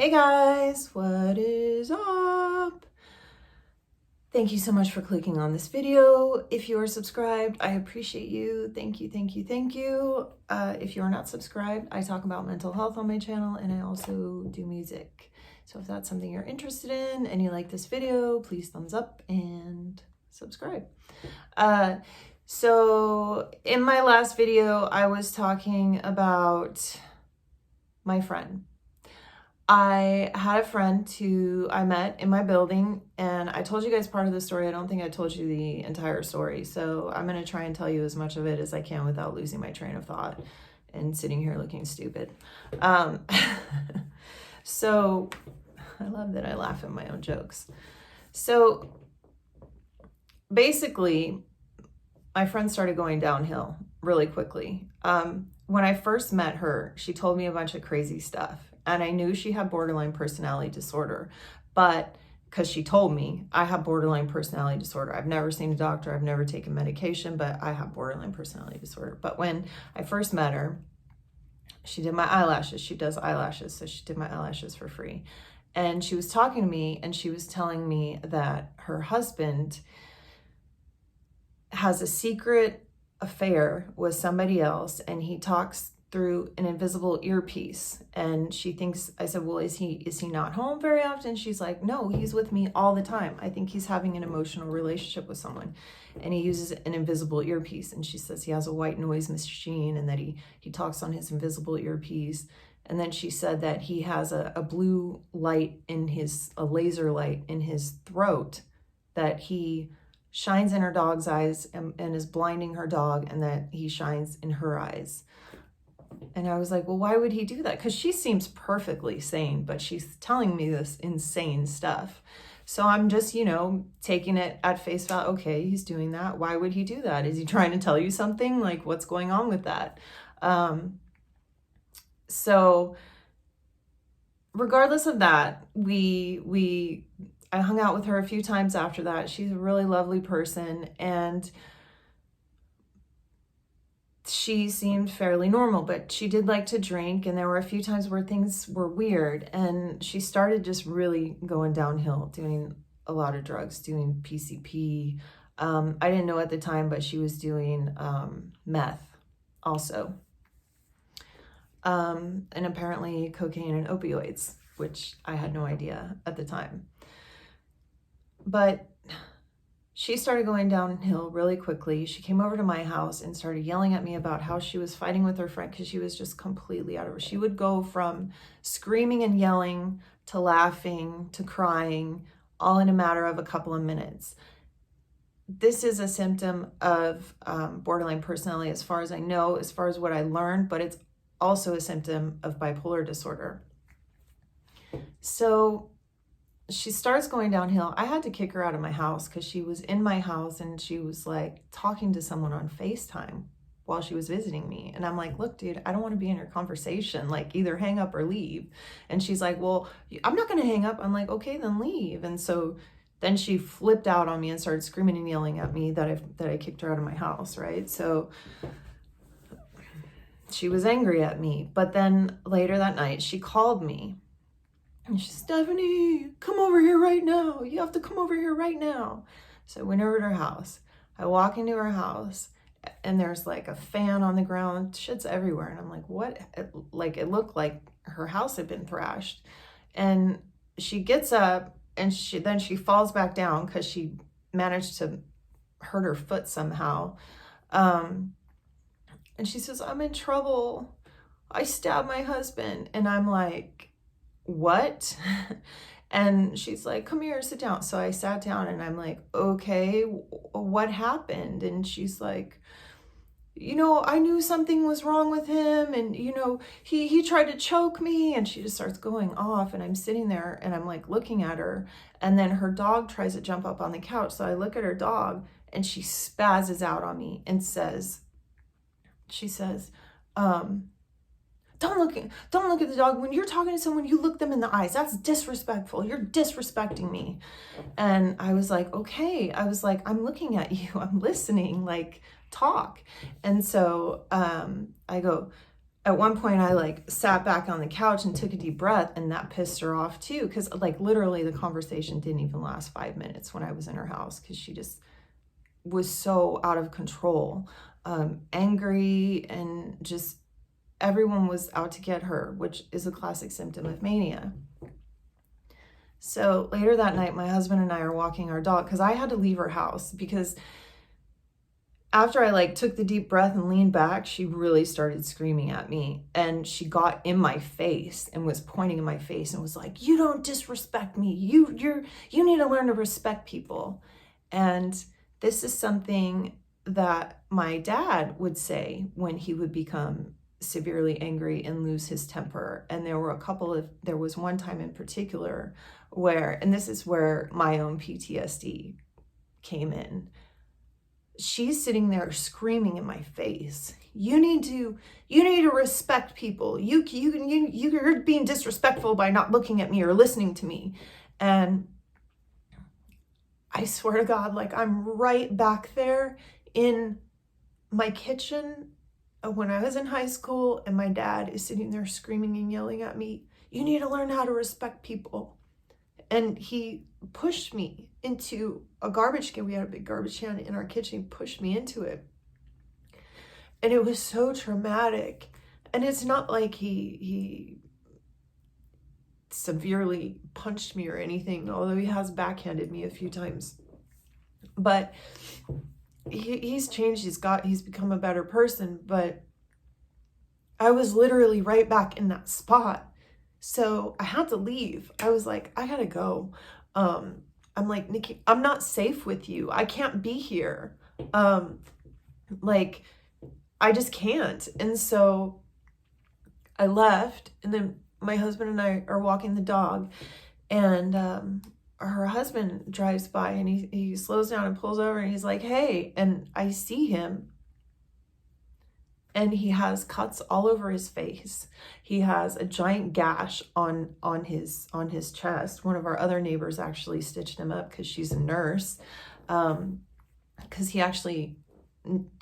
Hey guys, what is up? Thank you so much for clicking on this video. If you are subscribed, I appreciate you. Thank you, thank you, thank you. If you are not subscribed, I talk about mental health on my channel and I also do music. So if that's something you're interested in and you like this video, please thumbs up and subscribe. So in my last video, I was talking about my friend. I had a friend who I met in my building, and I told you guys part of the story. I don't think I told you the entire story, so I'm going to try and tell you as much of it as I can without losing my train of thought and sitting here looking stupid. So I love that I laugh at my own jokes. So basically, my friend started going downhill really quickly. When I first met her, she told me a bunch of crazy stuff. And I knew she had borderline personality disorder, but because she told me I have borderline personality disorder. I've never seen a doctor, I've never taken medication, but I have borderline personality disorder. But when I first met her, she did my eyelashes. She does eyelashes, so she did my eyelashes for free. And she was talking to me and she was telling me that her husband has a secret affair with somebody else and he talks through an invisible earpiece. And she thinks, I said, well, is he not home very often? She's like, no, he's with me all the time. I think he's having an emotional relationship with someone and he uses an invisible earpiece. And she says he has a white noise machine and that he talks on his invisible earpiece. And then she said that he has a blue light a laser light in his throat that he shines in her dog's eyes and is blinding her dog, and that he shines in her eyes. And I was like, well, why would he do that? Because she seems perfectly sane, but she's telling me this insane stuff. So I'm just, taking it at face value. Okay, he's doing that. Why would he do that? Is he trying to tell you something? Like, what's going on with that? So regardless of that, I hung out with her a few times after that. She's a really lovely person and she seemed fairly normal, but she did like to drink, and there were a few times where things were weird, and she started just really going downhill, doing a lot of drugs, doing PCP. I didn't know at the time, but she was doing meth also. And apparently cocaine and opioids, which I had no idea at the time. But she started going downhill really quickly. She came over to my house and started yelling at me about how she was fighting with her friend because she was just completely out of her. She would go from screaming and yelling to laughing to crying, all in a matter of a couple of minutes. This is a symptom of borderline personality as far as I know, as far as what I learned, but it's also a symptom of bipolar disorder. So she starts going downhill. I had to kick her out of my house because she was in my house and she was like talking to someone on FaceTime while she was visiting me. And I'm like, look, dude, I don't want to be in your conversation. Like, either hang up or leave. And she's like, well, I'm not going to hang up. I'm like, okay, then leave. And so then she flipped out on me and started screaming and yelling at me that I kicked her out of my house, right? So she was angry at me. But then later that night, she called me. And she's, Stephanie, come over here right now. You have to come over here right now. So I went over to her house. I walk into her house and there's like a fan on the ground, shit's everywhere. And I'm like, what? It looked like her house had been thrashed. And she gets up and then she falls back down because she managed to hurt her foot somehow. And she says, I'm in trouble. I stabbed my husband. And I'm like, what? And she's like, come here, sit down. So I sat down and I'm like, okay, what happened? And she's like, I knew something was wrong with him, and he tried to choke me. And she just starts going off, and I'm sitting there and I'm like looking at her, and then her dog tries to jump up on the couch. So I look at her dog and she spazzes out on me and she says, don't look at the dog. When you're talking to someone, you look them in the eyes. That's disrespectful. You're disrespecting me. And I was like, okay. I was like, I'm looking at you. I'm listening, like, talk. And so I go, at one point I like sat back on the couch and took a deep breath, and that pissed her off too. Cause like literally the conversation didn't even last 5 minutes when I was in her house. Cause she just was so out of control, angry, and just everyone was out to get her, which is a classic symptom of mania. So later that night, my husband and I are walking our dog because I had to leave her house because after I like took the deep breath and leaned back, she really started screaming at me, and she got in my face and was pointing in my face and was like, "You don't disrespect me. You need to learn to respect people." And this is something that my dad would say when he would become severely angry and lose his temper. And there was one time in particular where, and this is where my own PTSD came in. She's sitting there screaming in my face, you need to respect people. You're being disrespectful by not looking at me or listening to me." And I swear to God, like I'm right back there in my kitchen when I was in high school, and my dad is sitting there screaming and yelling at me, "You need to learn how to respect people." And he pushed me into a garbage can. We had a big garbage can in our kitchen. He pushed me into it. And it was so traumatic. And it's not like he severely punched me or anything, although he has backhanded me a few times. But he's changed. He's become a better person. But I was literally right back in that spot. So I had to leave. I was like, I gotta go. I'm like, "Nikki, I'm not safe with you. I can't be here. Like, I just can't." And so I left, and then my husband and I are walking the dog, and her husband drives by, and he slows down and pulls over, and he's like, "Hey," and I see him, and he has cuts all over his face. He has a giant gash on his chest. One of our other neighbors actually stitched him up because she's a nurse, because he actually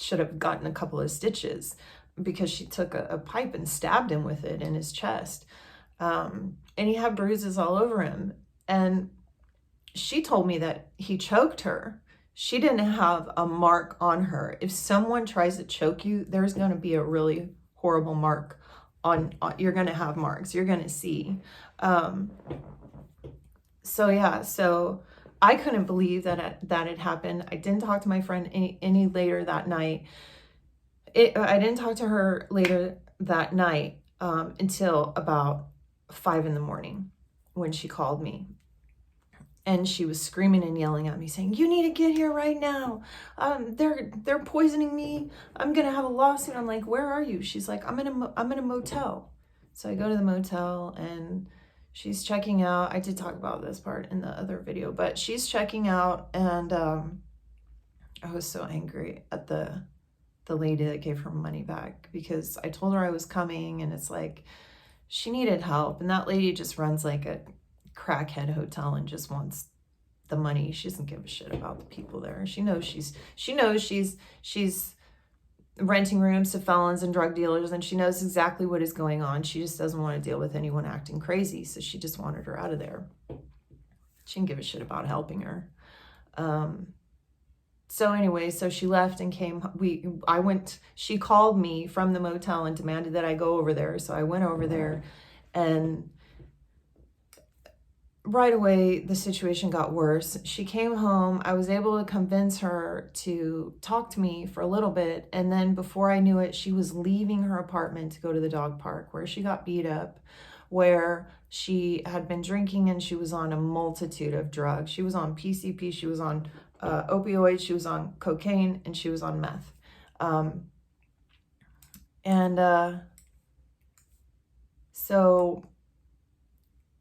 should have gotten a couple of stitches because she took a pipe and stabbed him with it in his chest. And he had bruises all over him. And she told me that he choked her. She didn't have a mark on her. If someone tries to choke you, there's going to be a really horrible mark on you're going to have marks. You're going to see. So I couldn't believe that it happened. I didn't talk to my friend any later that night. I didn't talk to her later that night until about 5 a.m. when she called me. And she was screaming and yelling at me, saying, "You need to get here right now. They're poisoning me. I'm gonna have a lawsuit." I'm like, "Where are you?" She's like, I'm in a motel." So I go to the motel, and she's checking out. I did talk about this part in the other video, but she's checking out, and I was so angry at the lady that gave her money back, because I told her I was coming, and it's like she needed help, and that lady just runs like a crackhead hotel and just wants the money. She doesn't give a shit about the people there. She knows she's renting rooms to felons and drug dealers, and she knows exactly what is going on. She just doesn't want to deal with anyone acting crazy, so she just wanted her out of there. She didn't give a shit about helping her. So anyway, so she left and came. She called me from the motel and demanded that I go over there. So I went over there, and right away, the situation got worse. She came home. I was able to convince her to talk to me for a little bit. And then before I knew it, she was leaving her apartment to go to the dog park, where she got beat up, where she had been drinking, and she was on a multitude of drugs. She was on PCP, she was on opioids, she was on cocaine, and she was on meth. So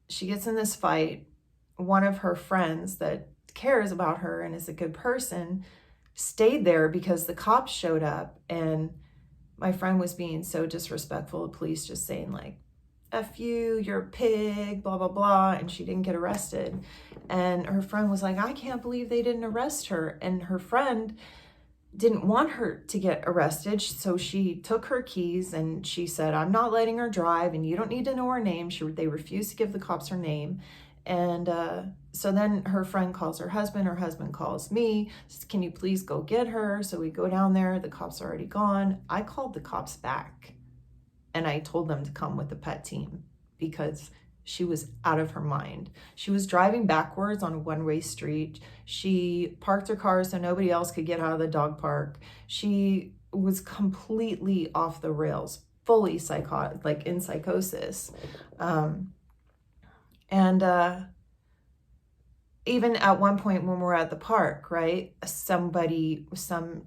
she gets in this fight. One of her friends that cares about her and is a good person stayed there because the cops showed up, and my friend was being so disrespectful. The police just saying like, "F you, you're a pig, blah, blah, blah," and she didn't get arrested. And her friend was like, "I can't believe they didn't arrest her." And her friend didn't want her to get arrested. So she took her keys and she said, I'm not letting her drive and you don't need to know her name. They refused to give the cops her name. And so then her friend calls her husband calls me, says, can you please go get her? So we go down there, the cops are already gone. I called the cops back and I told them to come with the pet team because she was out of her mind. She was driving backwards on a one-way street. She parked her car so nobody else could get out of the dog park. She was completely off the rails, fully psychotic, like in psychosis. Even at one point when we're at the park, right, some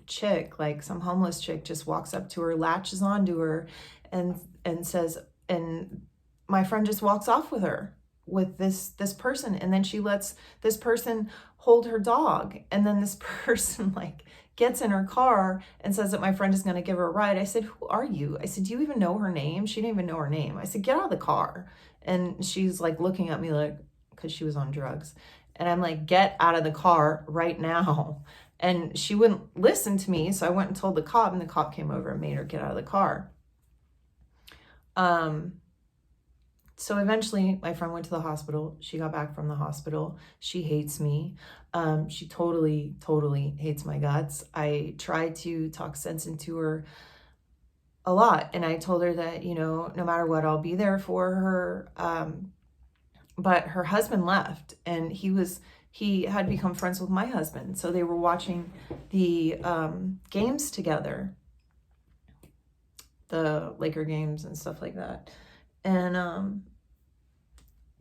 chick, like some homeless chick, just walks up to her, latches onto her, and says, and my friend just walks off with her, with this person, and then she lets this person hold her dog, and then this person like gets in her car and says that my friend is going to give her a ride. I said, who are you? I said, do you even know her name? She didn't even know her name. I said, get out of the car. And she's like looking at me like, because she was on drugs. And I'm like, get out of the car right now. And she wouldn't listen to me. So I went and told the cop, and the cop came over and made her get out of the car. So eventually my friend went to the hospital. She got back from the hospital. She hates me. She totally, totally hates my guts. I tried to talk sense into her a lot. And I told her that, no matter what, I'll be there for her. But her husband left, and he had become friends with my husband. So they were watching the games together, the Laker games and stuff like that. And,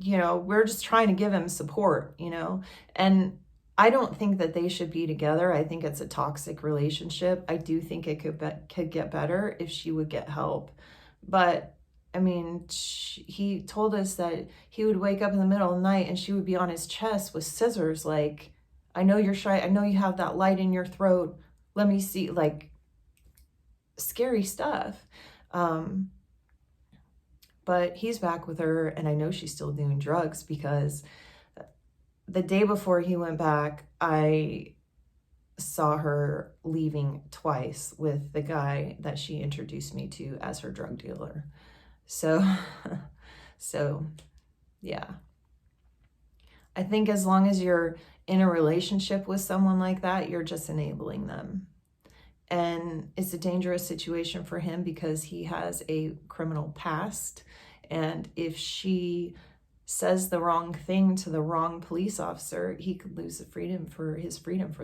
we're just trying to give him support, and I don't think that they should be together. I think it's a toxic relationship. I do think it could get better if she would get help. But I mean, he told us that he would wake up in the middle of the night and she would be on his chest with scissors. Like, I know you're shy. I know you have that light in your throat. Let me see, like, scary stuff. But he's back with her, and I know she's still doing drugs because the day before he went back, I saw her leaving twice with the guy that she introduced me to as her drug dealer. So yeah. I think as long as you're in a relationship with someone like that, you're just enabling them. And it's a dangerous situation for him because he has a criminal past. And if she says the wrong thing to the wrong police officer, he could lose his freedom for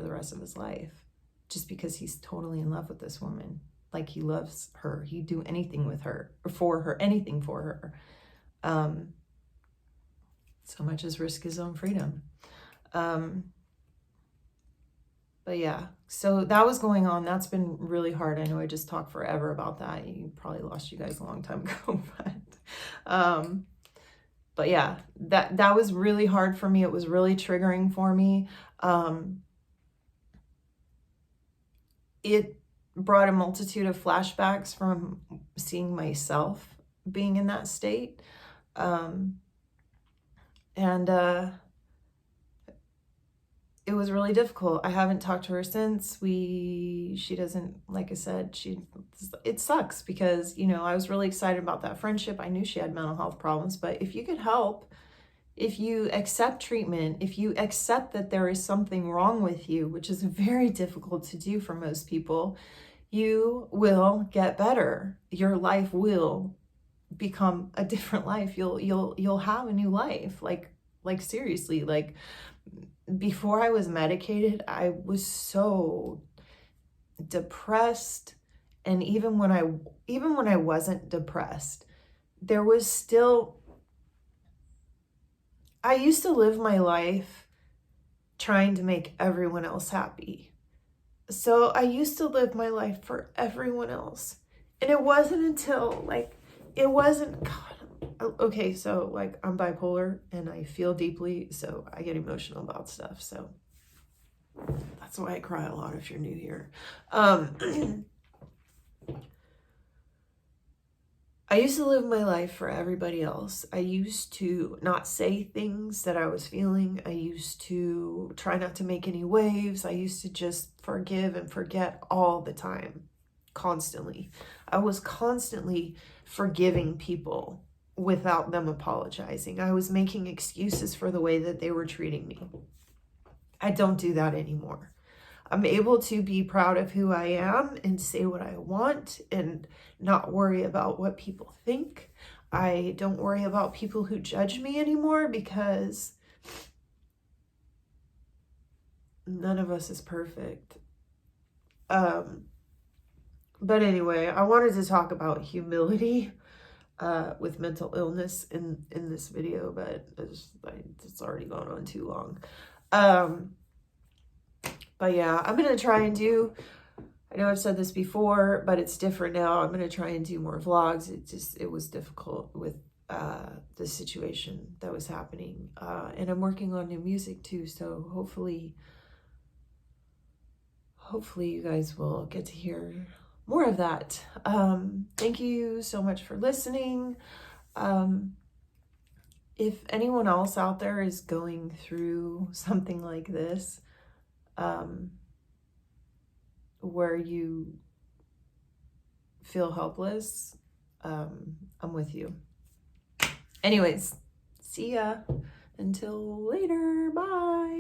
the rest of his life, just because he's totally in love with this woman. Like, he loves her. He'd do anything with her, or for her, anything for her. So much as risk his own freedom. But yeah, so that was going on. That's been really hard. I know I just talked forever about that. You probably lost you guys a long time ago, but yeah, that was really hard for me. It was really triggering for me. It brought a multitude of flashbacks from seeing myself being in that state. It was really difficult. I haven't talked to her since. She doesn't, like I said, it sucks because, I was really excited about that friendship. I knew she had mental health problems, but if you could help, if you accept treatment, if you accept that there is something wrong with you, which is very difficult to do for most people, you will get better. Your life will become a different life. You'll have a new life. Like seriously, like, before I was medicated, I was so depressed. And even when I wasn't depressed, there was still, I used to live my life trying to make everyone else happy. So I used to live my life for everyone else. And it wasn't until, okay, so like, I'm bipolar and I feel deeply, so I get emotional about stuff. So that's why I cry a lot if you're new here. I used to live my life for everybody else. I used to not say things that I was feeling. I used to try not to make any waves. I used to just forgive and forget all the time, constantly. I was constantly forgiving people without them apologizing. I was making excuses for the way that they were treating me. I don't do that anymore. I'm able to be proud of who I am and say what I want and not worry about what people think. I don't worry about people who judge me anymore because none of us is perfect. But anyway, I wanted to talk about humility with mental illness in this video, but it's already gone on too long. But yeah, I'm going to try and do, I know I've said this before, but it's different now. I'm going to try and do more vlogs. It was difficult with the situation that was happening. And I'm working on new music too. So hopefully you guys will get to hear more of that. Thank you so much for listening. If anyone else out there is going through something like this, where you feel helpless, I'm with you. Anyways, see ya. Until later. Bye.